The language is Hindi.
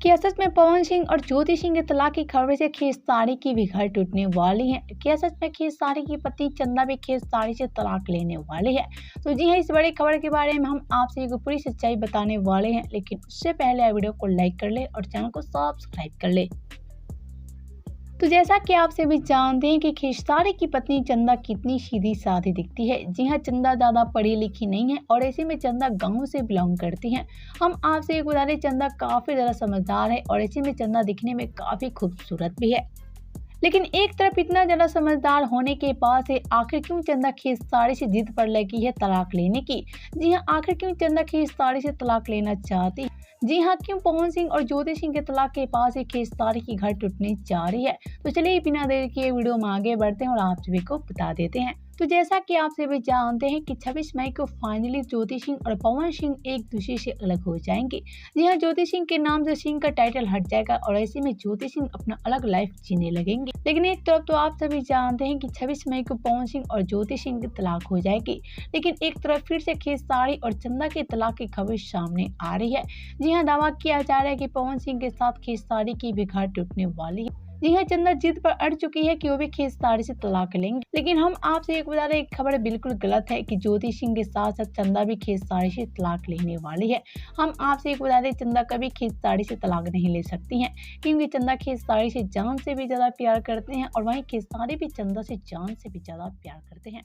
क्या सच में पवन सिंह और ज्योति सिंह के तलाक की खबर से खेसारी की भी घर टूटने वाली है? क्या सच में खेसारी की पत्नी चंदा भी खेसारी से तलाक लेने वाली है? तो जी हाँ, इस बड़ी खबर के बारे में हम आपसे एक पूरी सच्चाई बताने वाले हैं, लेकिन उससे पहले वीडियो को लाइक कर ले और चैनल को सब्सक्राइब कर ले। तो जैसा कि आप सभी जानते हैं कि खेसारी की पत्नी चंदा कितनी सीधी सादी दिखती है। जी हाँ, चंदा ज़्यादा पढ़ी लिखी नहीं है और ऐसे में चंदा गांव से बिलोंग करती हैं। हम आपसे एक बता दें, चंदा काफ़ी ज़्यादा समझदार है और ऐसे में चंदा दिखने में काफ़ी खूबसूरत भी है। लेकिन एक तरफ इतना ज़्यादा समझदार होने के बाद से आखिर क्यों चंदा खेसारी से जिद पर लगी है तलाक लेने की? जी हाँ, आखिर क्यों चंदा खेसारी से तलाक लेना चाहती है? जी हाँ, क्यों पवन सिंह और ज्योति सिंह के तलाक के पास से खेसारी की घर टूटने जा रही है? तो चलिए बिना देर किए वीडियो में आगे बढ़ते हैं और आप सभी को बता देते हैं। तो जैसा कि आप सभी जानते हैं कि 26 मई को फाइनली ज्योति सिंह और पवन सिंह एक दूसरे से अलग हो जाएंगे। जी हाँ, ज्योति सिंह के नाम से सिंह का टाइटल हट जाएगा और ऐसे में ज्योति सिंह अपना अलग लाइफ जीने लगेंगे। लेकिन एक तरफ तो आप सभी जानते हैं कि 26 मई को पवन सिंह और ज्योति सिंह की तलाक हो जाएगी, लेकिन एक तरफ फिर से खेसारी और चंदा के तलाक की खबर सामने आ रही है। जी हाँ, दावा किया जा रहा है कि पवन सिंह के साथ खेसारी की भी घर टूटने वाली है। जी हाँ, चंदा जिद पर अड़ चुकी है कि वो भी खेसारी से तलाक लेंगे, लेकिन हम आपसे एक बता दें, खबर बिल्कुल गलत है कि ज्योति सिंह के साथ साथ चंदा भी खेसारी से तलाक लेने वाली है। हम आपसे एक बता दें, चंदा कभी खेसारी से तलाक नहीं ले सकती हैं, क्योंकि चंदा खेसारी से जान से भी ज्यादा प्यार करते हैं और वहीं खेसारी भी चंदा से जान से भी ज्यादा प्यार करते हैं।